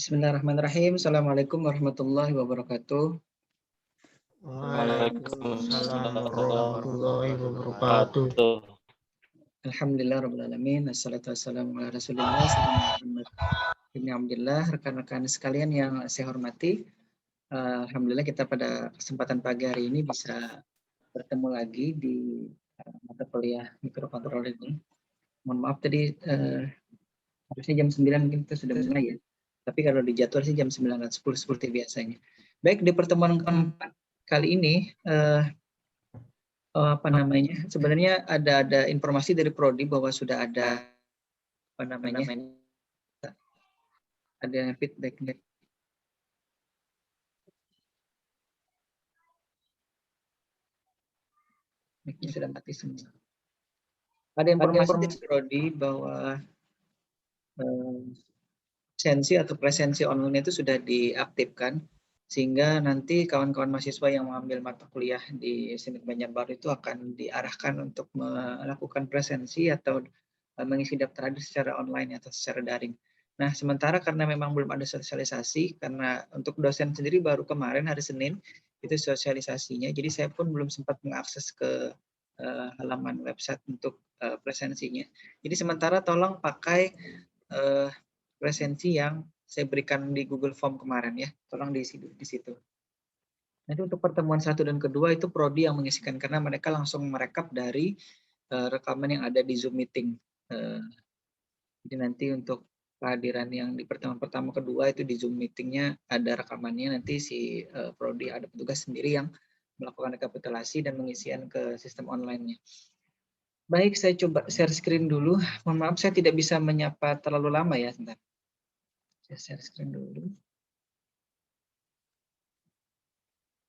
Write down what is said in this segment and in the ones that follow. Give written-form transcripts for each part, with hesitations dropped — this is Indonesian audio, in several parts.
Bismillahirrahmanirrahim. Assalamualaikum warahmatullahi wabarakatuh. Waalaikumsalam Waalaikumsalam warahmatullahi warahmatullahi wabarakatuh. wabarakatuh. Alhamdulillah rabbil alamin. Wassalatu wassalamu ala Rasulillah sayyidina Muhammad bin Abdullah. Rekan-rekan sekalian yang saya hormati, alhamdulillah kita pada kesempatan pagi hari ini bisa bertemu lagi di mata kuliah mikrokontroler ini. Mohon maaf tadi harusnya jam 9 mungkin kita sudah mulai ya. Tapi kalau di jadwal sih jam 9.10 seperti biasanya. Baik, di pertemuan keempat kali ini apa namanya? Sebenarnya ada informasi dari Prodi bahwa sudah ada ada feedback. Mic-nya sudah mati semua. Ada informasi dari Prodi bahwa presensi online itu sudah diaktifkan, sehingga nanti kawan-kawan mahasiswa yang mengambil mata kuliah di SIMIK Banjarbaru itu akan diarahkan untuk melakukan presensi atau mengisi daftar hadir secara online atau secara daring. Nah, sementara karena memang belum ada sosialisasi, karena untuk dosen sendiri baru kemarin hari Senin itu sosialisasinya, jadi saya pun belum sempat mengakses ke halaman website untuk presensinya. Jadi sementara tolong pakai presensi yang saya berikan di Google Form kemarin ya, tolong diisi di situ. Nanti untuk pertemuan 1 dan kedua itu Prodi yang mengisikan karena mereka langsung merekap dari rekaman yang ada di Zoom meeting. Jadi nanti untuk kehadiran yang di pertemuan pertama kedua itu di Zoom meetingnya ada rekamannya, nanti si Prodi ada petugas sendiri yang melakukan rekapitulasi dan pengisian ke sistem online-nya. Baik, saya coba share screen dulu. Mohon maaf saya tidak bisa menyapa terlalu lama ya, sebentar. Saya share screen dulu.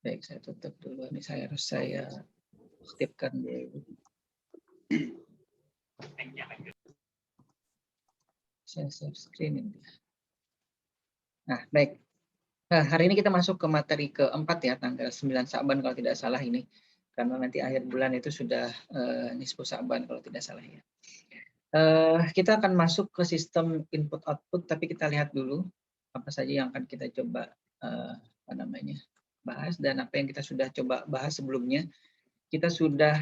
Baik, saya tutup dulu. Ini saya aktifkan dulu. Saya share screen ini. Nah, baik. Nah, hari ini kita masuk ke materi keempat ya, tanggal 9 Sa'ban kalau tidak salah ini. Karena nanti akhir bulan itu sudah nisfu Sa'ban kalau tidak salah ya. Kita akan masuk ke sistem input-output, tapi kita lihat dulu apa saja yang akan kita coba bahas dan apa yang kita sudah coba bahas sebelumnya. Kita sudah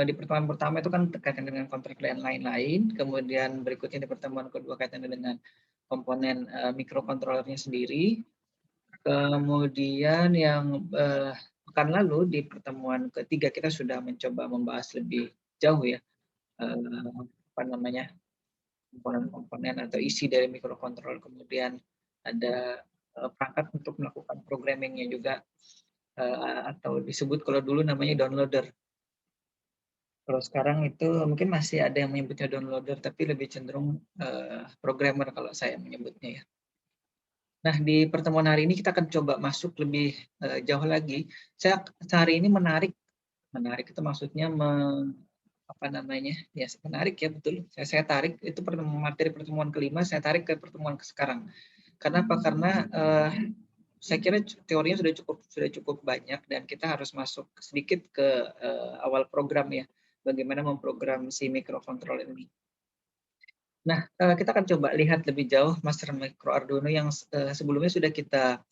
di pertemuan pertama itu kan terkaitan dengan kontrak dan lain-lain, kemudian berikutnya di pertemuan kedua kaitan dengan komponen mikrokontrolernya sendiri, kemudian yang pekan lalu di pertemuan ketiga kita sudah mencoba membahas lebih jauh ya komponen-komponen atau isi dari mikrokontroler, kemudian ada perangkat untuk melakukan programmingnya juga atau disebut kalau dulu namanya downloader. Kalau sekarang itu mungkin masih ada yang menyebutnya downloader, tapi lebih cenderung programmer kalau saya menyebutnya ya. Nah, di pertemuan hari ini kita akan coba masuk lebih jauh lagi. Saya hari ini menarik itu maksudnya menarik ya, betul. Saya tarik itu materi pertemuan kelima, saya tarik ke pertemuan sekarang. Kenapa? Karena saya kira teorinya sudah cukup banyak dan kita harus masuk sedikit ke awal program ya. Bagaimana memprogram si mikrokontroler ini. Nah, kita akan coba lihat lebih jauh Master Micro Arduino yang sebelumnya sudah kita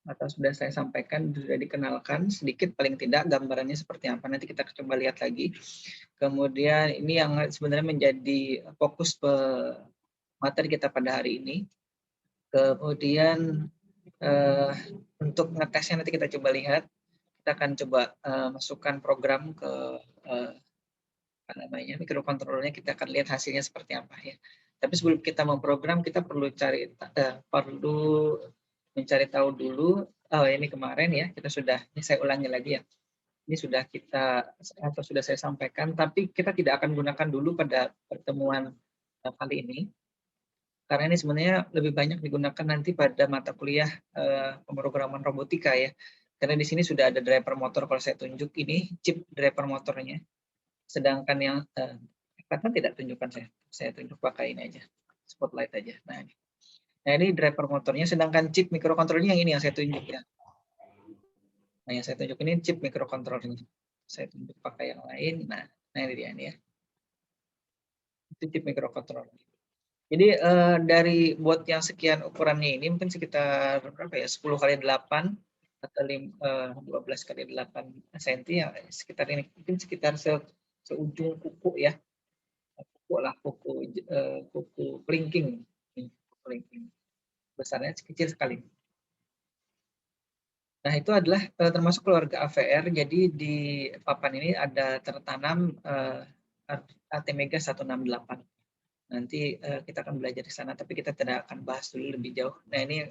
atau sudah saya sampaikan, sudah dikenalkan sedikit paling tidak gambarannya seperti apa. Nanti kita coba lihat lagi. Kemudian ini yang sebenarnya menjadi fokus materi kita pada hari ini. Kemudian untuk ngetesnya nanti kita coba lihat. Kita akan coba masukkan program ke mikrokontrolernya, kita akan lihat hasilnya seperti apa ya. Tapi sebelum kita memprogram, kita perlu mencari tahu dulu. Ini kemarin ya, ini saya ulangi lagi ya. Ini sudah saya sampaikan, tapi kita tidak akan gunakan dulu pada pertemuan kali ini. Karena ini sebenarnya lebih banyak digunakan nanti pada mata kuliah pemrograman robotika ya. Karena di sini sudah ada driver motor, kalau saya tunjuk ini chip driver motornya. Sedangkan yang kata tidak tunjukkan saya tunjuk pakai ini aja, spotlight aja. Nah ini driver motornya, sedangkan chip mikrokontrolernya yang ini yang saya tunjuk ya. Nah yang saya tunjuk ini chip mikrokontrolernya. Saya tunjuk pakai yang lain. Nah ini dia ini ya. Itu chip mikrokontroler. Jadi dari board yang sekian ukurannya ini mungkin sekitar berapa ya, 10 kali 8 atau 12 kali 8 cm ya, sekitar ini mungkin sekitar seujung kuku ya, kuku lah, kuku kelingking, kelingking besarnya kecil sekali. Nah itu adalah termasuk keluarga AVR, jadi di papan ini ada tertanam Artemega 168. Nanti kita akan belajar di sana, tapi kita tidak akan bahas dulu lebih jauh. Nah ini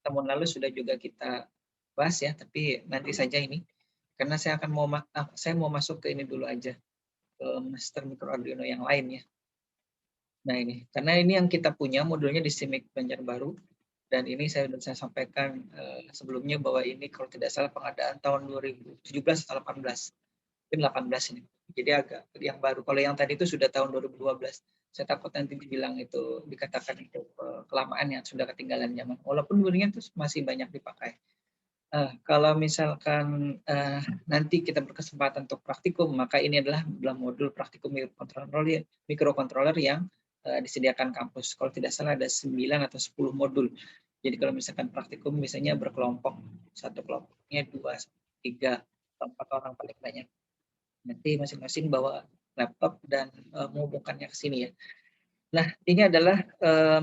tahun lalu sudah juga kita bahas ya, tapi nanti saja ini, karena saya mau masuk ke ini dulu aja, ke Master Micro Arduino yang lain ya. Nah ini, karena ini yang kita punya modulnya di SIMIK Banjarbaru, dan ini saya sudah sampaikan sebelumnya bahwa ini kalau tidak salah pengadaan tahun 2017 atau 18, mungkin 18 ini. Jadi agak yang baru. Kalau yang tadi itu sudah tahun 2012. Saya takut nanti dibilang itu, dikatakan itu kelamaan ya, sudah ketinggalan zaman. Walaupun dulunya itu masih banyak dipakai. Kalau misalkan nanti kita berkesempatan untuk praktikum, maka ini adalah modul praktikum mikrokontroler yang disediakan kampus. Kalau tidak salah ada 9 atau 10 modul. Jadi kalau misalkan praktikum biasanya berkelompok, satu kelompoknya 2, 3, atau 4 orang paling banyak. Nanti masing-masing bawa laptop dan menghubungkannya ke sini ya. Nah, ini adalah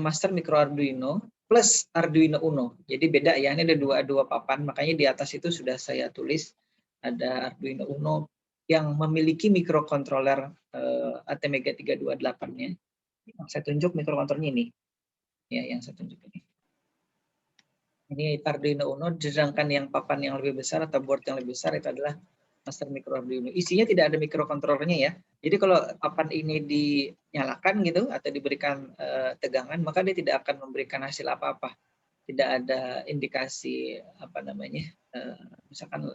Master Micro Arduino plus Arduino Uno. Jadi beda ya, ini ada dua papan, makanya di atas itu sudah saya tulis ada Arduino Uno yang memiliki mikrokontroler Atmega 328-nya. Yang saya tunjuk mikrokontrolernya ini. Ya, yang saya tunjuk ini. Ini Arduino Uno, sedangkan yang papan yang lebih besar atau board yang lebih besar itu adalah Master Micro Arduino. Isinya tidak ada mikrokontrolernya ya. Jadi kalau papan ini dinyalakan gitu atau diberikan tegangan, maka dia tidak akan memberikan hasil apa-apa. Tidak ada indikasi apa namanya, misalkan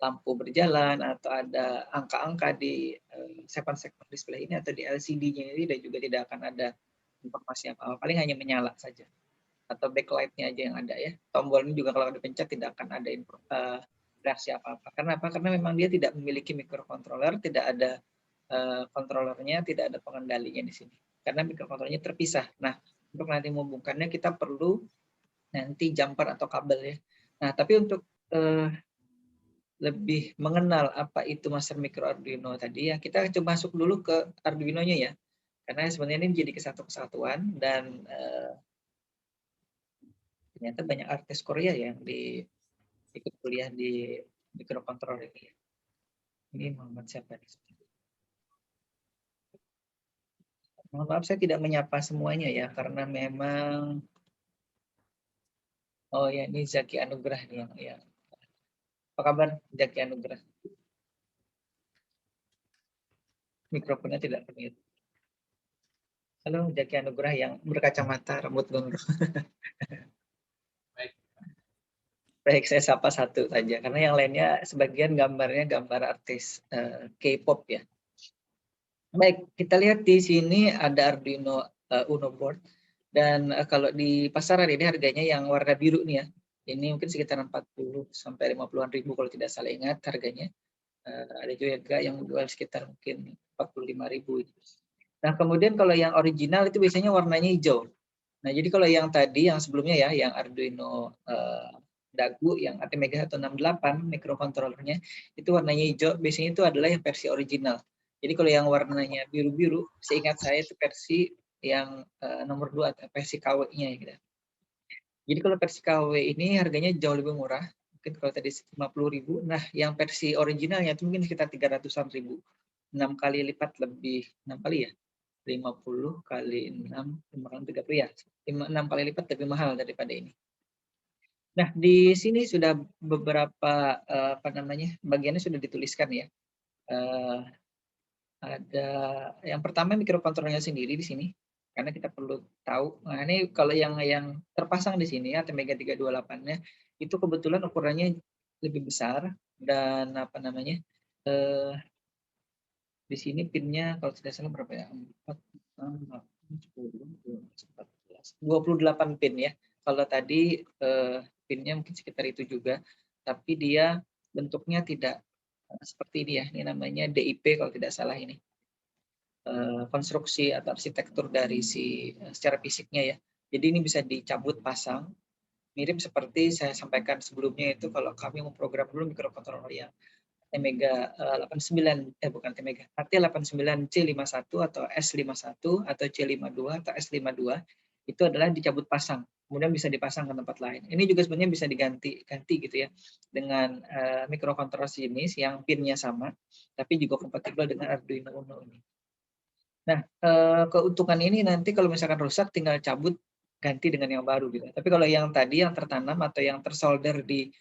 lampu berjalan atau ada angka-angka di segmen-segmen display ini atau di LCD-nya ini, dan juga tidak akan ada informasi apa-apa. Paling hanya menyala saja. Atau backlight-nya aja yang ada ya. Tombol ini juga kalau dipencet tidak akan ada reaksi apa-apa. Karena apa? Karena memang dia tidak memiliki mikrokontroler, tidak ada kontrolernya, tidak ada pengendalinya di sini. Karena mikrokontrolernya terpisah. Nah, untuk nanti menghubungkannya kita perlu nanti jumper atau kabel ya. Nah, tapi untuk lebih mengenal apa itu Master Micro Arduino tadi ya, kita coba masuk dulu ke Arduino-nya ya. Karena sebenarnya ini menjadi kesatuan dan ternyata banyak artis Korea yang ikut kuliah di mikrokontroler ini. Ini Muhammad siapa? Mohon maaf saya tidak menyapa semuanya ya, karena memang ya ini Zaki Anugrah nih yang ya. Apa kabar Zaki Anugrah? Mikrofonnya tidak termute. Halo Zaki Anugrah yang berkacamata, rambut gondrong. Baik, saya sapa satu saja karena yang lainnya sebagian gambarnya gambar artis K-pop ya. Baik, kita lihat di sini ada Arduino Uno board, dan kalau di pasaran ini harganya yang warna biru nih ya. Ini mungkin sekitar 40 sampai 50-an ribu kalau tidak salah ingat harganya. Ada juga yang menjual sekitar mungkin 45.000. Nah, kemudian kalau yang original itu biasanya warnanya hijau. Nah, jadi kalau yang tadi yang sebelumnya ya, yang Arduino Dagu yang Atmega 168 mikrokontrolernya itu warnanya hijau, biasanya itu adalah yang versi original. Jadi kalau yang warnanya biru-biru, seingat saya itu versi yang nomor 2 atau versi KW-nya gitu. Jadi kalau versi KW ini harganya jauh lebih murah, mungkin kalau tadi 50.000. Nah, yang versi originalnya itu mungkin sekitar 300-an ribu. 6 kali lipat lebih, 6 kali ya? 50 kali 6, 5 kali 30 ya. 6 kali lipat lebih mahal daripada ini. Nah, di sini sudah beberapa apa namanya, bagiannya sudah dituliskan ya. Ada yang pertama mikrokontrolernya sendiri di sini, karena kita perlu tahu. Nah, ini kalau yang terpasang di sini ya, Atmega 328-nya itu kebetulan ukurannya lebih besar, dan apa namanya, di sini pinnya kalau tidak salah berapa ya? 4, 6, 10, 14, 28 pin ya. Kalau tadi pinnya mungkin sekitar itu juga, tapi dia bentuknya tidak seperti ini ya. Ini namanya DIP kalau tidak salah ini. konstruksi atau arsitektur dari secara fisiknya ya. Jadi ini bisa dicabut pasang, mirip seperti saya sampaikan sebelumnya itu kalau kami memprogram dulu mikrokontroler yang Tmega 89 bukan Tmega, AT89C51 atau S51 atau C52 atau S52 itu adalah dicabut pasang, kemudian bisa dipasang ke tempat lain. Ini juga sebenarnya bisa diganti gitu ya dengan mikrokontroler jenis yang pinnya sama, tapi juga kompatibel dengan Arduino Uno ini. Nah, keuntungan ini nanti kalau misalkan rusak tinggal cabut ganti dengan yang baru gitu. Tapi kalau yang tadi yang tertanam atau yang tersolder di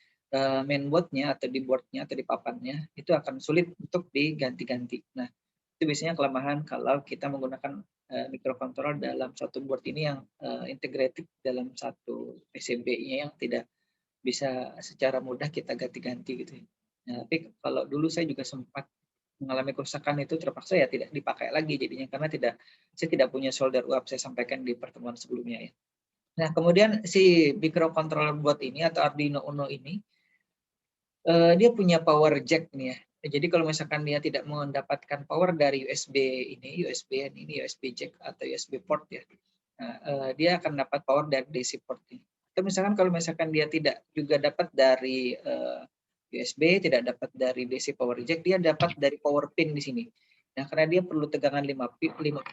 mainboard-nya atau di board-nya atau di papannya itu akan sulit untuk diganti-ganti. Nah, itu biasanya kelemahan kalau kita menggunakan mikrokontroler dalam satu board ini yang integrated dalam satu PCB-nya yang tidak bisa secara mudah kita ganti-ganti gitu. Nah, tapi kalau dulu saya juga sempat mengalami kerusakan itu terpaksa ya tidak dipakai lagi jadinya karena saya tidak punya solder uap, saya sampaikan di pertemuan sebelumnya ya. Nah, kemudian si microcontroller board ini atau Arduino Uno ini dia punya power jack nih ya. Jadi kalau misalkan dia tidak mendapatkan power dari USB ini, USB jack atau USB port ya. Nah, dia akan dapat power dari DC port ini. Atau misalkan kalau misalkan dia tidak juga dapat dari USB, tidak dapat dari DC power jack, dia dapat dari power pin di sini. Nah, karena dia perlu tegangan 5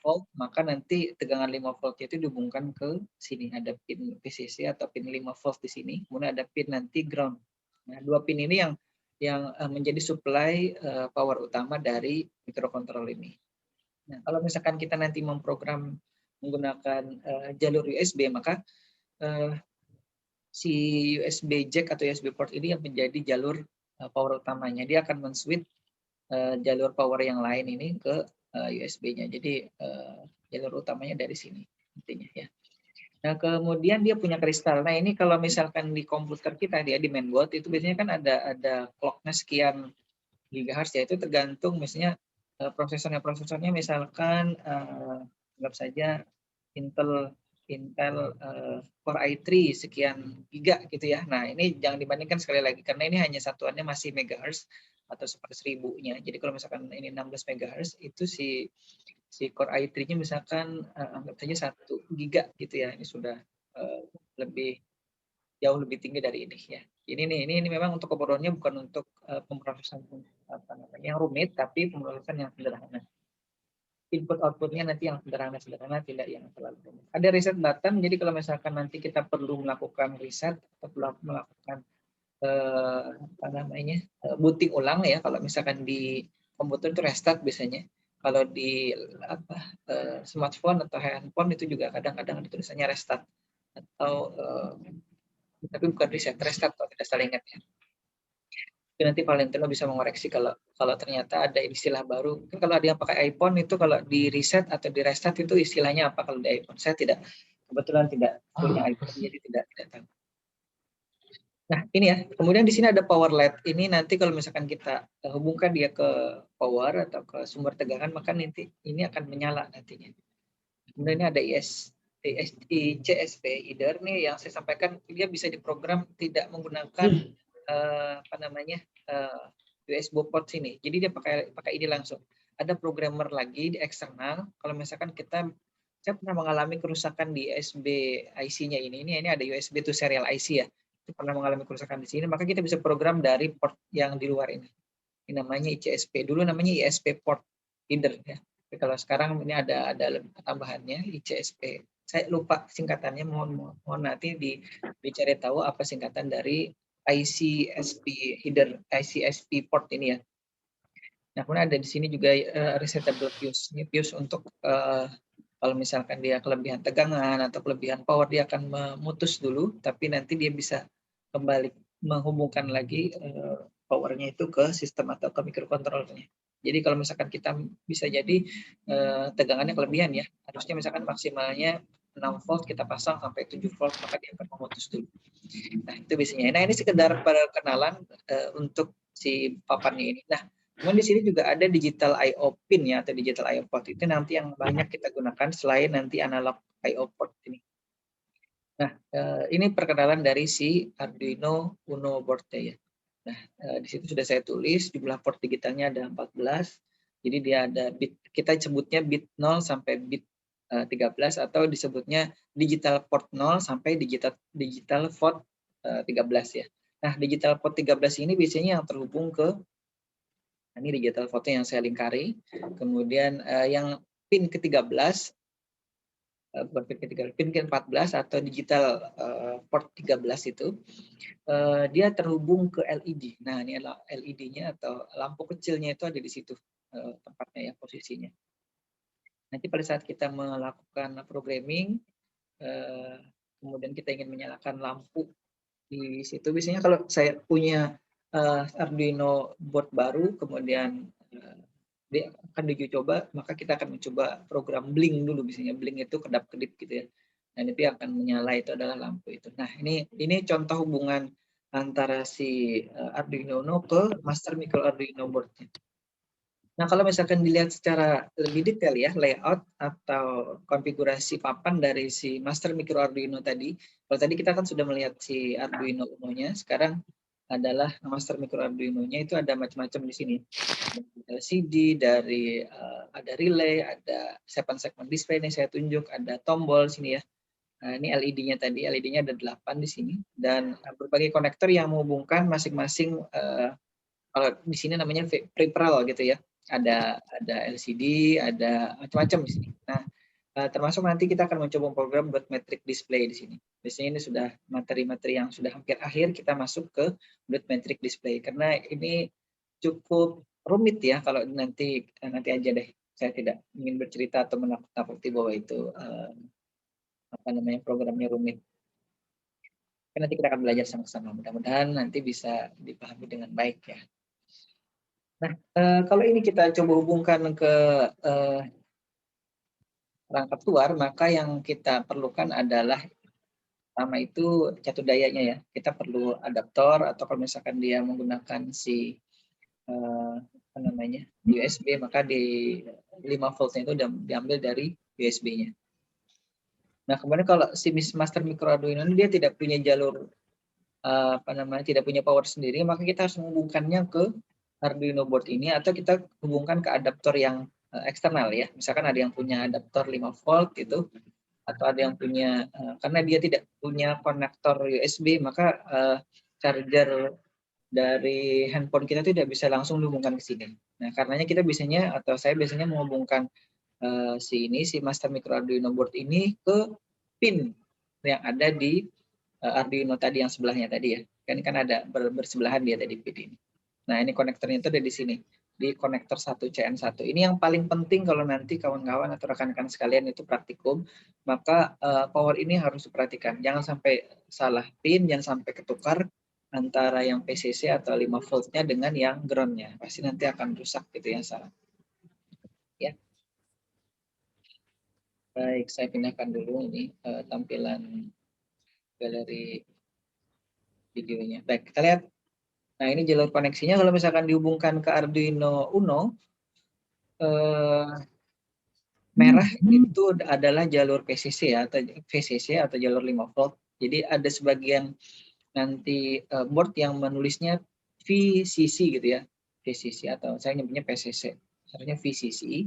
volt, maka nanti tegangan 5 volt itu dihubungkan ke sini. Ada pin VCC atau pin 5 volt di sini, kemudian ada pin nanti ground. Nah, dua pin ini yang menjadi supply power utama dari mikrokontroler ini. Nah, kalau misalkan kita nanti memprogram menggunakan jalur USB, maka si USB jack atau USB port ini yang menjadi jalur power utamanya. Dia akan men-switch jalur power yang lain ini ke USB-nya. Jadi jalur utamanya dari sini intinya ya. Nah, kemudian dia punya kristal. Nah, ini kalau misalkan di komputer kita dia di mainboard itu biasanya kan ada clock-nya sekian gigahertz ya, itu tergantung misalnya prosesornya misalkan anggap saja Intel Core i3 sekian giga gitu ya. Nah, ini jangan dibandingkan sekali lagi karena ini hanya satuannya masih megahertz atau seperseribunya. Jadi kalau misalkan ini 16 megahertz itu si Core i3-nya misalkan anggap saja 1 giga gitu ya. Ini sudah jauh lebih tinggi dari ini ya. Ini memang untuk keperluannya bukan untuk pemrosesan yang rumit, tapi pemrosesan yang sederhana. Input outputnya nanti yang sederhana, tidak yang terlalu rumit. Ada reset button, jadi kalau misalkan nanti kita perlu melakukan reset atau melakukan booting ulang ya, kalau misalkan di komputer itu restart biasanya. Kalau di smartphone atau handphone itu juga kadang-kadang tulisannya restart atau tapi bukan reset, restart kalau tidak salah ingat ya. Nanti Valentino bisa mengoreksi kalau ternyata ada istilah baru. Kalau ada yang pakai iPhone itu kalau di reset atau di restart itu istilahnya apa kalau di iPhone? Saya kebetulan tidak punya iPhone jadi tidak tahu. Nah, ini ya. Kemudian di sini ada power LED. Ini nanti kalau misalkan kita hubungkan dia ke power atau ke sumber tegangan, maka nanti ini akan menyala nantinya. Kemudian ini ada ICSP header nih yang saya sampaikan, dia bisa diprogram tidak menggunakan USB port sini. Jadi dia pakai ini langsung. Ada programmer lagi di eksternal. Kalau misalkan saya pernah mengalami kerusakan di USB IC-nya ini ada USB to serial IC ya. Itu pernah mengalami kerusakan di sini, maka kita bisa program dari port yang di luar ini. Ini namanya ICSP. Dulu namanya ISP port header ya. Tapi kalau sekarang ini ada tambahannya ICSP. Saya lupa singkatannya, mohon nanti dicari tahu apa singkatan dari ICSP header, ICSP port ini ya. Nah, kemudian ada di sini juga resetable fuse. Ini fuse untuk kalau misalkan dia kelebihan tegangan atau kelebihan power, dia akan memutus dulu, tapi nanti dia bisa kembali menghubungkan lagi powernya itu ke sistem atau ke mikrokontrolernya. Jadi kalau misalkan kita bisa jadi tegangannya kelebihan ya, harusnya misalkan maksimalnya 6 volt kita pasang sampai 7 volt, maka dia akan memutus dulu. Nah, itu biasanya. Nah, ini sekedar perkenalan untuk si papannya ini. Nah, kemudian di sini juga ada digital I/O pin ya, atau digital I/O port. Itu nanti yang banyak kita gunakan selain nanti analog I/O port ini. Nah, ini perkenalan dari si Arduino Uno board ya. Nah, di situ sudah saya tulis jumlah port digitalnya ada 14. Jadi dia ada bit, kita sebutnya bit 0 sampai bit 13 atau disebutnya digital port 0 sampai digital port 13 ya. Nah, digital port 13 ini biasanya yang terhubung ke ini digital port yang saya lingkari. Kemudian yang pin ke-13 bukan pin ke-13, pin ke-14 atau digital port 13 itu dia terhubung ke LED. Nah, ini adalah LED-nya atau lampu kecilnya itu ada di situ tempatnya ya, posisinya. Nanti pada saat kita melakukan programming, kemudian kita ingin menyalakan lampu di situ, biasanya kalau saya punya Arduino board baru, kemudian dia akan diuji coba, maka kita akan mencoba program blink dulu, biasanya blink itu kedap-kedip gitu ya. Dan itu akan menyala, itu adalah lampu itu. Nah, ini contoh hubungan antara si Arduino Uno ke master micro Arduino board-nya. Nah, kalau misalkan dilihat secara lebih detail ya, layout atau konfigurasi papan dari si master micro Arduino tadi. Kalau tadi kita kan sudah melihat si Arduino Uno-nya, sekarang adalah master micro Arduino-nya itu ada macam-macam di sini. LCD, dari ada relay, ada 7 segment display ini saya tunjuk, ada tombol sini ya. Nah, ini LED-nya tadi, LED-nya ada 8 di sini, dan berbagai konektor yang menghubungkan masing-masing, kalau di sini namanya peripheral gitu ya. Ada LCD, ada macam-macam di sini. Nah, termasuk nanti kita akan mencoba program dot matrix display di sini. Biasanya ini sudah materi-materi yang sudah hampir akhir, kita masuk ke dot matrix display karena ini cukup rumit ya kalau nanti aja deh. Saya tidak ingin bercerita atau menakut-nakuti bahwa itu apa namanya programnya rumit. Nanti kita akan belajar sama-sama. Mudah-mudahan nanti bisa dipahami dengan baik ya. Nah, kalau ini kita coba hubungkan ke perangkat luar, maka yang kita perlukan adalah pertama itu catur dayanya ya. Kita perlu adaptor atau kalau misalkan dia menggunakan si apa namanya USB, maka di 5 voltnya itu diambil dari USB-nya. Nah, kemudian kalau si master micro Arduino ini dia tidak punya jalur apa namanya, tidak punya power sendiri, maka kita harus menghubungkannya ke Arduino board ini atau kita hubungkan ke adaptor yang eksternal ya. Misalkan ada yang punya adaptor 5 volt gitu, atau ada yang punya karena dia tidak punya konektor USB, maka charger dari handphone kita tidak bisa langsung dihubungkan ke sini. Nah, karenanya kita biasanya atau saya biasanya menghubungkan si master micro Arduino board ini ke pin yang ada di Arduino tadi yang sebelahnya tadi ya. Kan ada bersebelahan dia tadi pin ini. Nah, ini konektornya itu ada di sini, di konektor 1CN1. Ini yang paling penting kalau nanti kawan-kawan atau rekan-rekan sekalian itu praktikum, maka power ini harus diperhatikan. Jangan sampai salah pin, jangan sampai ketukar antara yang PCC atau 5 voltnya dengan yang ground-nya. Pasti nanti akan rusak gitu ya salah. Ya. Baik, saya pindahkan dulu ini tampilan galeri videonya. Baik, kita lihat. Nah, ini jalur koneksinya kalau misalkan dihubungkan ke Arduino Uno, merah itu adalah jalur PCC ya, atau VCC atau jalur 5 volt. Jadi ada sebagian nanti board yang menulisnya VCC gitu ya, VCC atau saya nyebutnya PCC, sebenarnya VCC.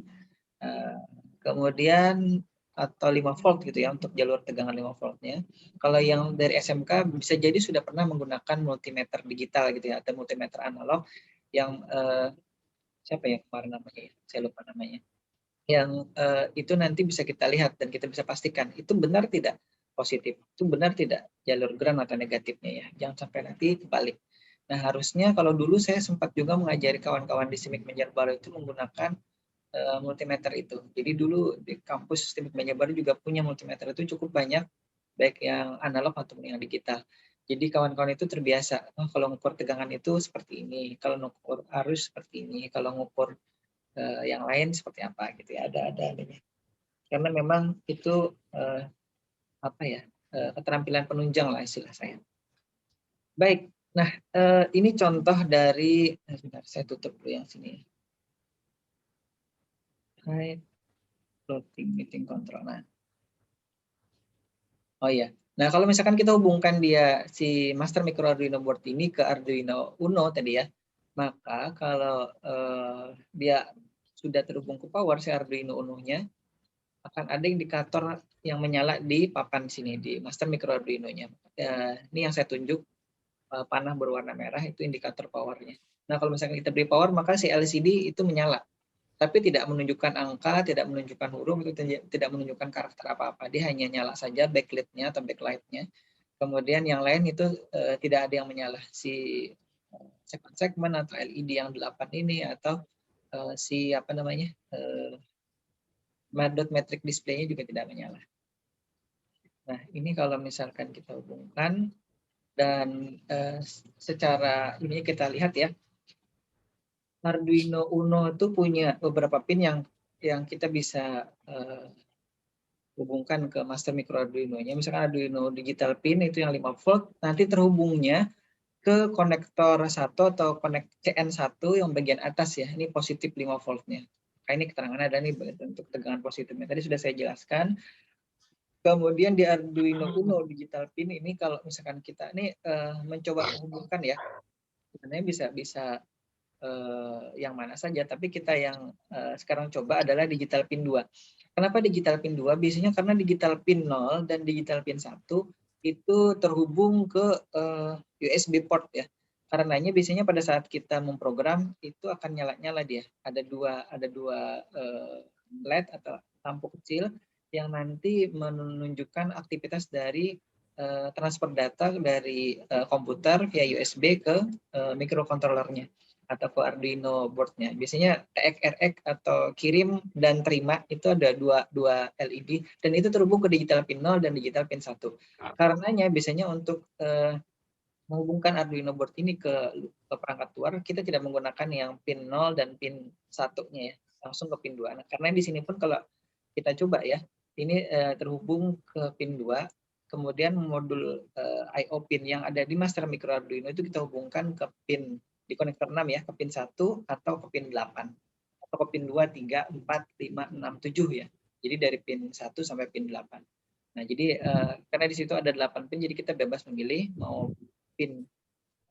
Kemudian atau 5 volt gitu ya untuk jalur tegangan 5 voltnya. Kalau yang dari SMK bisa jadi sudah pernah menggunakan multimeter digital gitu ya, atau multimeter analog yang siapa ya kemarin namanya? Saya lupa namanya. Yang itu nanti bisa kita lihat dan kita bisa pastikan itu benar tidak positif, itu benar tidak jalur ground atau negatifnya ya. Jangan sampai nanti kebalik. Nah, harusnya kalau dulu saya sempat juga mengajari kawan-kawan di SIMIK Banjarbaru itu menggunakan multimeter itu. Jadi dulu di kampus SIMIK Banjarbaru juga punya multimeter itu cukup banyak, baik yang analog ataupun yang digital. Jadi kawan-kawan itu terbiasa, oh, kalau ngukur tegangan itu seperti ini, kalau ngukur arus seperti ini, kalau ngukur yang lain seperti apa gitu ya, ada adanya. Karena memang itu apa ya, keterampilan penunjang lah istilah saya. Baik, nah ini contoh dari, sebentar saya tutup dulu yang sini. Right, floating meeting control. Nah, oh iya. Nah, kalau misalkan kita hubungkan dia si master micro Arduino board ini ke Arduino Uno tadi ya, maka kalau dia sudah terhubung ke power si Arduino Uno-nya, akan ada indikator yang menyala di papan sini, di master micro Arduino-nya. Ini yang saya tunjuk, panah berwarna merah itu indikator powernya. Nah, kalau misalkan kita beri power, maka si LCD itu menyala. Tapi tidak menunjukkan angka, tidak menunjukkan huruf, itu tidak menunjukkan karakter apa-apa. Dia hanya nyala saja backlit-nya atau backlight-nya. Kemudian yang lain itu tidak ada yang menyala. Si segmen atau LED yang 8 ini atau si apa namanya dot metric display-nya juga tidak menyala. Nah, ini kalau misalkan kita hubungkan dan secara ini kita lihat ya, Arduino Uno itu punya beberapa pin yang kita bisa hubungkan ke master micro Arduino-nya. Misalkan Arduino digital pin itu yang 5 volt, nanti terhubungnya ke konektor 1 atau CN1 yang bagian atas ya. Ini positif 5 voltnya. Nah, ini keterangan ada nih untuk tegangan positifnya. Tadi sudah saya jelaskan. Kemudian di Arduino Uno digital pin ini kalau misalkan kita ini mencoba menghubungkan ya, sebenarnya bisa yang mana saja, tapi kita yang sekarang coba adalah digital pin 2. Kenapa digital pin 2? Biasanya karena digital pin 0 dan digital pin 1 itu terhubung ke USB port ya. Karenanya biasanya pada saat kita memprogram itu akan nyala-nyala dia. Ada dua LED atau lampu kecil yang nanti menunjukkan aktivitas dari transfer data dari komputer via USB ke microcontrollernya atau ke Arduino board-nya. Biasanya TX-RX atau kirim dan terima itu ada dua LED dan itu terhubung ke digital pin 0 dan digital pin 1. Karenanya biasanya untuk menghubungkan Arduino board ini ke perangkat luar, kita tidak menggunakan yang pin 0 dan pin 1-nya ya, langsung ke pin 2. Nah, karena di sini pun kalau kita coba ya, ini terhubung ke pin 2, kemudian modul I/O pin yang ada di master micro Arduino itu kita hubungkan ke pin di konektor 6 ya, ke pin 1 atau ke pin 8 atau ke pin 2, 3, 4, 5, 6, 7 ya. Jadi dari pin 1 sampai pin 8. Nah, jadi karena di situ ada 8 pin, jadi kita bebas memilih mau pin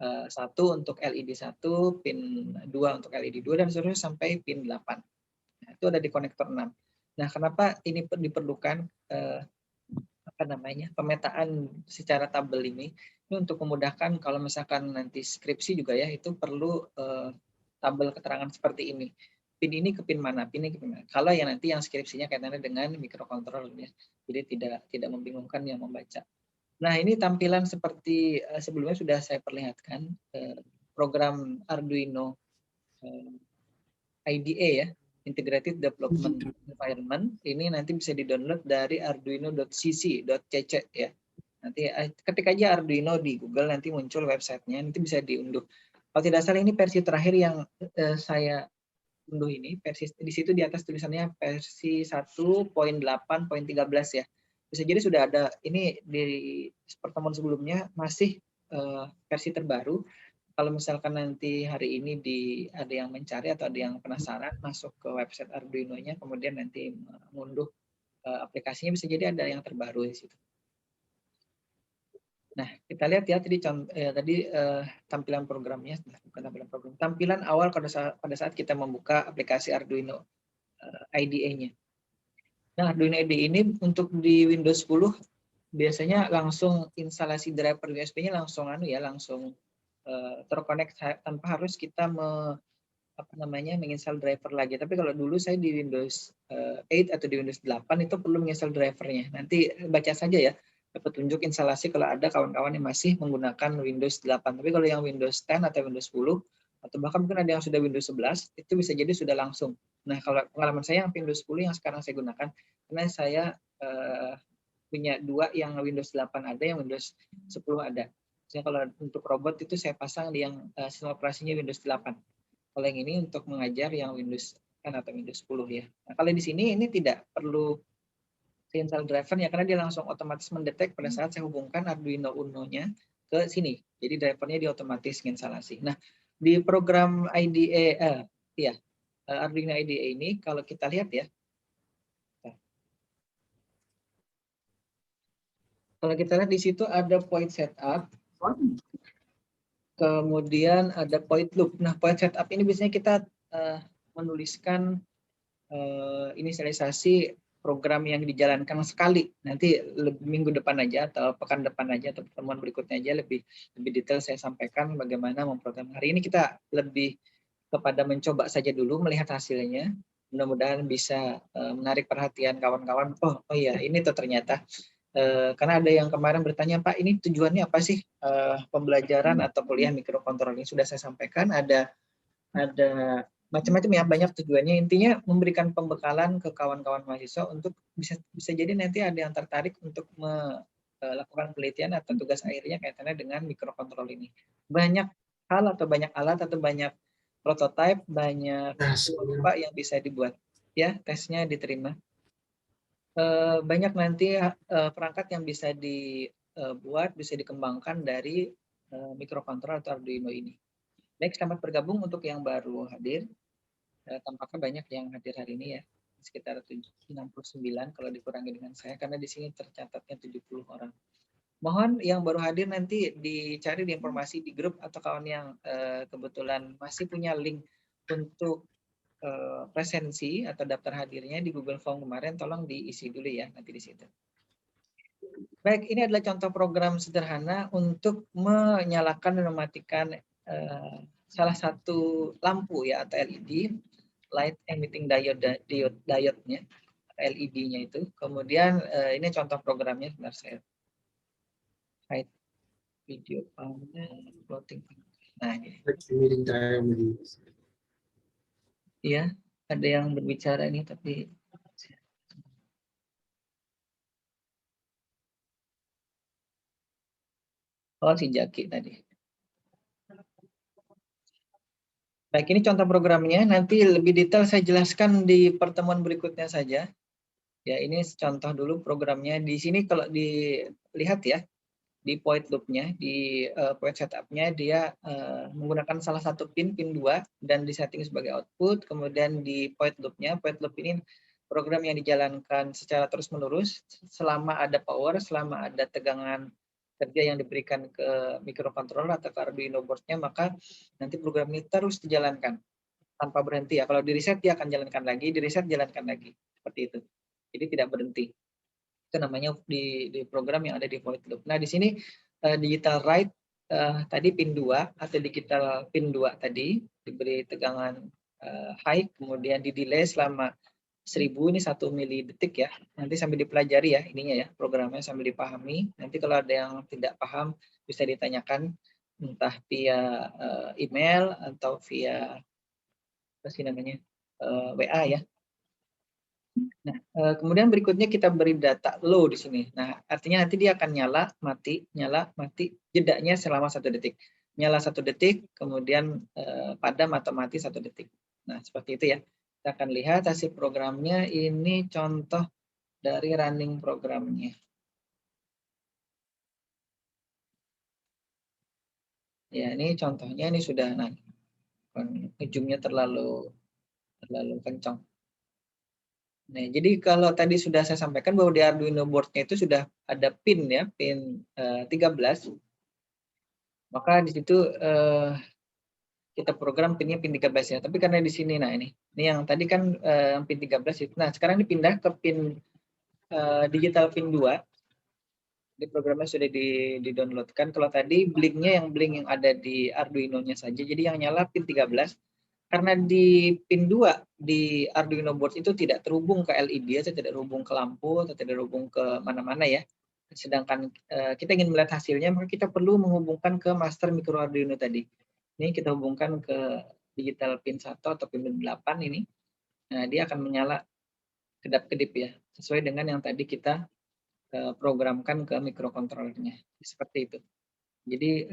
1 untuk LED 1, pin 2 untuk LED 2 dan seterusnya sampai pin 8. Nah, itu ada di konektor 6. Nah, kenapa ini diperlukan pemetaan secara tabel ini untuk memudahkan kalau misalkan nanti skripsi juga ya itu perlu tabel keterangan seperti ini. Pin ini ke pin mana, pin ini ke pin mana. Kalau yang nanti yang skripsinya kaitannya dengan microcontroller ya. Jadi tidak membingungkan yang membaca. Nah, ini tampilan seperti sebelumnya sudah saya perlihatkan program Arduino IDE ya, Integrated Development Environment. Ini nanti bisa di-download dari arduino.cc.cc ya. Nanti ketik aja Arduino di Google, nanti muncul websitenya, nanti bisa diunduh. Kalau tidak salah ini versi terakhir yang saya unduh ini, versi di situ di atas tulisannya versi 1.8.13 ya. Bisa jadi sudah ada ini di pertemuan sebelumnya masih versi terbaru. Kalau misalkan nanti hari ini ada yang mencari atau ada yang penasaran masuk ke website Arduino-nya, kemudian nanti mengunduh aplikasinya, bisa jadi ada yang terbaru di situ. Nah, kita lihat ya tadi tampilan programnya, bukan tampilan program, tampilan awal pada saat kita membuka aplikasi Arduino IDE-nya. Nah, Arduino IDE ini untuk di Windows 10 biasanya langsung instalasi driver USB-nya langsung langsung terkonek tanpa harus kita menginstal driver lagi. Tapi kalau dulu saya di Windows 8 atau di Windows 8 itu perlu menginstal drivernya. Nanti baca saja ya petunjuk instalasi kalau ada kawan-kawan yang masih menggunakan Windows 8. Tapi kalau yang Windows 10 atau Windows 10 atau bahkan mungkin ada yang sudah Windows 11 itu bisa jadi sudah langsung. Nah, kalau pengalaman saya yang Windows 10 yang sekarang saya gunakan, karena saya punya dua yang Windows 8 ada, yang Windows 10 ada. Misalnya kalau untuk robot itu saya pasang di yang sistem operasinya Windows 8. Kalau yang ini untuk mengajar yang Windows 10 atau Windows 10 ya. Nah, kalau di sini ini tidak perlu install driver ya, karena dia langsung otomatis mendetek pada saat saya hubungkan Arduino Uno-nya ke sini. Jadi drivernya dia otomatis instalasi. Nah, di program IDE Arduino IDE ini kalau kita lihat ya. Kalau kita lihat di situ ada point setup. Kemudian ada point loop. Nah, point setup ini biasanya kita menuliskan inisialisasi program yang dijalankan sekali. Nanti minggu depan aja atau pekan depan aja atau pertemuan berikutnya aja lebih detail saya sampaikan bagaimana memprogram. Hari ini kita lebih kepada mencoba saja dulu melihat hasilnya. Mudah-mudahan bisa menarik perhatian kawan-kawan. Oh iya, ini tuh ternyata karena ada yang kemarin bertanya, Pak, ini tujuannya apa sih pembelajaran atau kuliah mikrokontroler ini? Sudah saya sampaikan ada macam-macam ya, banyak tujuannya. Intinya memberikan pembekalan ke kawan-kawan mahasiswa untuk bisa jadi nanti ada yang tertarik untuk melakukan penelitian atau tugas akhirnya kaitannya dengan mikrokontrol ini. Banyak hal atau banyak alat atau banyak prototipe, banyak Pak yang bisa dibuat. Ya, tesnya diterima. Banyak nanti perangkat yang bisa dibuat, bisa dikembangkan dari mikrokontrol atau Arduino ini. Baik, selamat bergabung untuk yang baru hadir. Tampaknya banyak yang hadir hari ini ya, sekitar 69 kalau dikurangi dengan saya, karena di sini tercatatnya 70 orang. Mohon yang baru hadir nanti dicari di informasi di grup atau kawan yang kebetulan masih punya link untuk presensi atau daftar hadirnya di Google Form kemarin, tolong diisi dulu ya nanti di situ. Baik, ini adalah contoh program sederhana untuk menyalakan dan mematikan salah satu lampu ya atau LED, light emitting diode-nya, LED-nya itu. Kemudian ini contoh programnya, sebentar saya hide video floating. Nah, ini. Iya, ada yang berbicara nih tapi si Jaki tadi. Baik, ini contoh programnya. Nanti lebih detail saya jelaskan di pertemuan berikutnya saja. Ya, ini contoh dulu programnya. Di sini kalau dilihat ya, di point loop-nya, di point setup-nya, dia menggunakan salah satu pin 2, dan disetting sebagai output. Kemudian di point loop-nya, point loop ini program yang dijalankan secara terus-menerus selama ada power, selama ada tegangan kerja yang diberikan ke microcontroller atau ke Arduino board-nya, maka nanti program ini terus dijalankan tanpa berhenti ya. Kalau di reset dia akan jalankan lagi, di reset jalankan lagi, seperti itu. Jadi tidak berhenti. Itu namanya di program yang ada di void loop. Nah, di sini digital write tadi pin 2 atau digital pin 2 tadi diberi tegangan high, kemudian di delay selama 1000, ini 1 mili detik ya. Nanti sambil dipelajari ya ininya ya, programnya sambil dipahami. Nanti kalau ada yang tidak paham bisa ditanyakan entah via email atau via apa sih namanya WA ya. Nah, kemudian berikutnya kita beri data low di sini. Nah, artinya nanti dia akan nyala, mati, jedanya selama 1 detik. Nyala 1 detik, kemudian padam atau mati 1 detik. Nah, seperti itu ya. Kita akan lihat hasil programnya. Ini contoh dari running programnya. Ya, ini contohnya, ini sudah, nah, ujungnya terlalu kencang. Nah, jadi kalau tadi sudah saya sampaikan bahwa di Arduino board-nya itu sudah ada pin ya, pin 13. Maka di situ kita program pinnya pin 13 ya. Tapi karena di sini, nah ini yang tadi kan pin 13 itu. Nah, sekarang dipindah ke pin digital pin 2. Di programnya sudah di-downloadkan. Kalau tadi blink-nya yang blink yang ada di Arduino-nya saja. Jadi yang nyala pin 13. Karena di pin 2 di Arduino board itu tidak terhubung ke LED atau tidak terhubung ke lampu atau tidak terhubung ke mana-mana ya. Sedangkan kita ingin melihat hasilnya, maka kita perlu menghubungkan ke master micro Arduino tadi. Ini kita hubungkan ke digital pin 1 atau pin 8 ini. Nah, dia akan menyala kedap-kedip ya, sesuai dengan yang tadi kita programkan ke microcontrollernya. Seperti itu. Jadi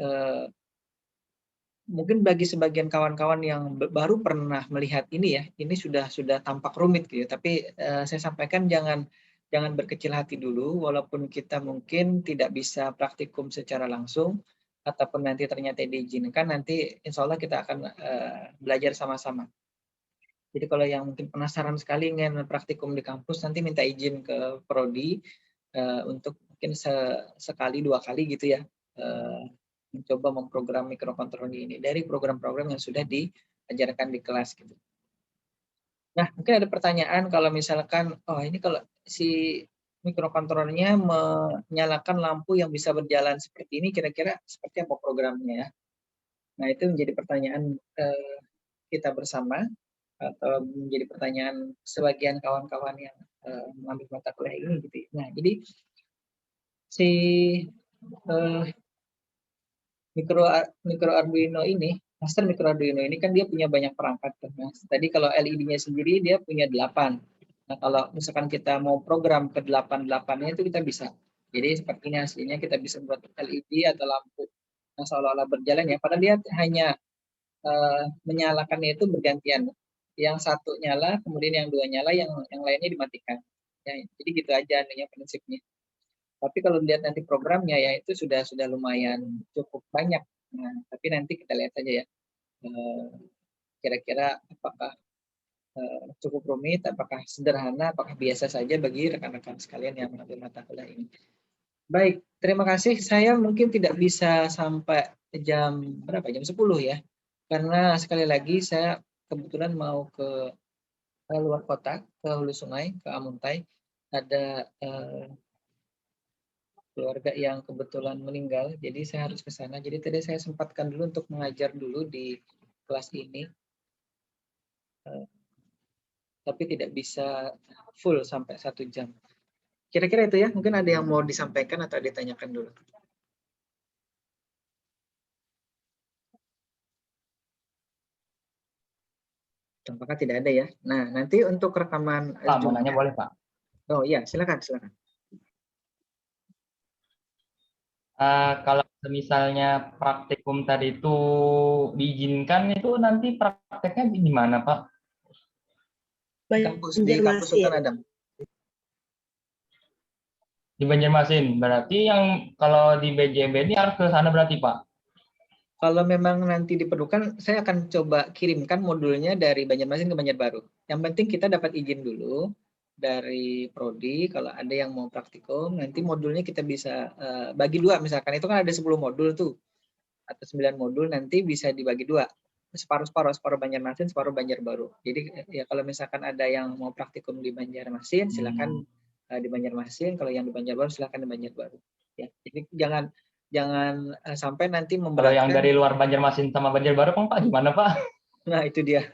mungkin bagi sebagian kawan-kawan yang baru pernah melihat ini ya, ini sudah tampak rumit gitu. Tapi saya sampaikan jangan berkecil hati dulu, walaupun kita mungkin tidak bisa praktikum secara langsung, ataupun nanti ternyata diizinkan, nanti insya Allah kita akan belajar sama-sama. Jadi kalau yang mungkin penasaran sekali ingin praktikum di kampus, nanti minta izin ke Prodi untuk mungkin sekali 2 kali gitu ya, mencoba memprogram microcontroller ini dari program-program yang sudah diajarkan di kelas gitu. Nah, mungkin ada pertanyaan kalau misalkan, oh ini kalau si mikrokontrolernya menyalakan lampu yang bisa berjalan seperti ini, kira-kira seperti apa programnya ya? Nah, itu menjadi pertanyaan kita bersama, atau menjadi pertanyaan sebagian kawan-kawan yang mengambil mata kuliah ini gitu. Nah, jadi si uh, micro Arduino ini, master micro Arduino ini kan dia punya banyak perangkat. Nah, tadi kalau LED-nya sendiri dia punya 8. Nah, kalau misalkan kita mau program ke 8-8-nya itu kita bisa. Jadi seperti ini aslinya kita bisa buat LED atau lampu yang seolah-olah berjalan ya, padahal dia hanya menyalakannya itu bergantian. Yang satu nyala, kemudian yang dua nyala, yang lainnya dimatikan. Ya, jadi gitu aja adanya prinsipnya. Tapi kalau lihat nanti programnya ya itu sudah lumayan cukup banyak. Nah, tapi nanti kita lihat saja ya. Kira-kira apakah cukup rumit, apakah sederhana, apakah biasa saja bagi rekan-rekan sekalian yang mengambil mata kuliah ini. Baik, terima kasih. Saya mungkin tidak bisa sampai jam berapa? Jam 10 ya. Karena sekali lagi saya kebetulan mau ke luar kota, ke Hulu Sungai, ke Amuntai. Ada keluarga yang kebetulan meninggal, jadi saya harus ke sana. Jadi tadi saya sempatkan dulu untuk mengajar dulu di kelas ini, tapi tidak bisa full sampai 1 jam. Kira-kira itu ya, mungkin ada yang mau disampaikan atau ditanyakan dulu. Tampaknya tidak ada ya. Nah, nanti untuk rekaman Pak, mau nanya boleh, Pak? Oh iya, silakan. Kalau misalnya praktikum tadi itu diizinkan, itu nanti prakteknya di mana, Pak? Kampus di kampus Sultan Adam. Di Banjarmasin. Berarti yang kalau di BJB ini harus ke sana berarti, Pak? Kalau memang nanti diperlukan, saya akan coba kirimkan modulnya dari Banjarmasin ke Banjarbaru. Yang penting kita dapat izin dulu dari Prodi, kalau ada yang mau praktikum, nanti modulnya kita bisa bagi dua, misalkan itu kan ada 10 modul tuh, atau 9 modul, nanti bisa dibagi dua, separuh-separuh, separuh Banjarmasin, separuh Banjarbaru. Jadi ya kalau misalkan ada yang mau praktikum di Banjarmasin, silakan di Banjarmasin, kalau yang di Banjarbaru silakan di Banjarbaru. Ya, jadi jangan sampai nanti memberatkan. Kalau yang dari luar Banjarmasin sama Banjarbaru, Pak, gimana, Pak? Nah, itu dia.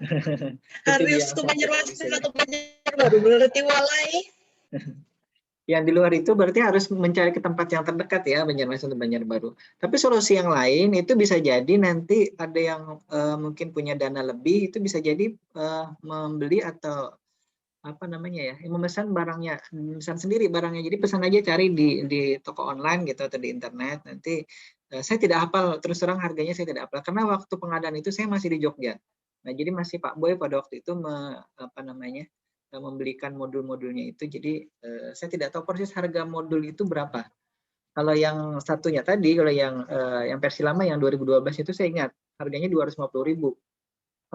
Harus ke Banjarmasin atau Banjarbaru berarti walai. Yang di luar itu berarti harus mencari ke tempat yang terdekat ya, Banjarmasin atau Banjarbaru. Tapi solusi yang lain itu bisa jadi nanti ada yang mungkin punya dana lebih, itu bisa jadi membeli atau apa namanya ya, memesan barangnya, pesan sendiri barangnya. Jadi pesan aja, cari di toko online gitu atau di internet. Nanti saya tidak hafal, terus terang harganya saya tidak hafal karena waktu pengadaan itu saya masih di Jogja. Nah, jadi masih Pak Boy pada waktu itu membelikan modul-modulnya itu. Jadi saya tidak tahu persis harga modul itu berapa. Kalau yang satunya tadi, kalau yang versi lama yang 2012 itu saya ingat harganya 250.000.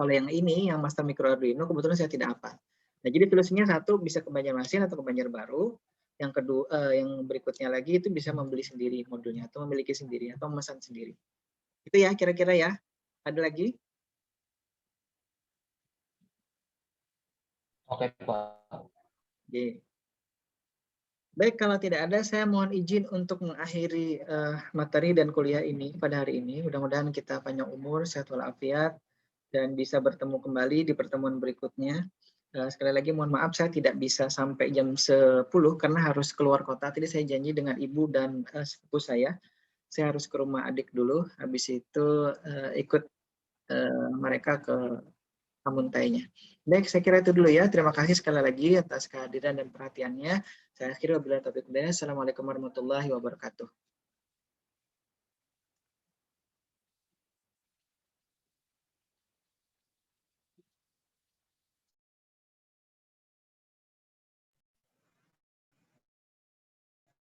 Kalau yang ini, yang Master Micro Arduino, kebetulan saya tidak hafal. Nah, jadi solusinya satu bisa ke Banjarmasin atau ke Banjarbaru. Yang kedua, yang berikutnya lagi itu bisa membeli sendiri modulnya atau memiliki sendiri atau memesan sendiri. Itu ya kira-kira ya. Ada lagi? Oke, Pak. Oke. Baik, kalau tidak ada, saya mohon izin untuk mengakhiri materi dan kuliah ini pada hari ini. Mudah-mudahan kita panjang umur, sehat walafiat, dan bisa bertemu kembali di pertemuan berikutnya. Sekali lagi mohon maaf saya tidak bisa sampai jam 10 karena harus keluar kota. Tadi saya janji dengan ibu dan sepupu saya harus ke rumah adik dulu. Habis itu ikut mereka ke Amuntainya. Baik, saya kira itu dulu ya. Terima kasih sekali lagi atas kehadiran dan perhatiannya. Saya akhiri wabillahi taufiq wal hidayah. Assalamualaikum warahmatullahi wabarakatuh.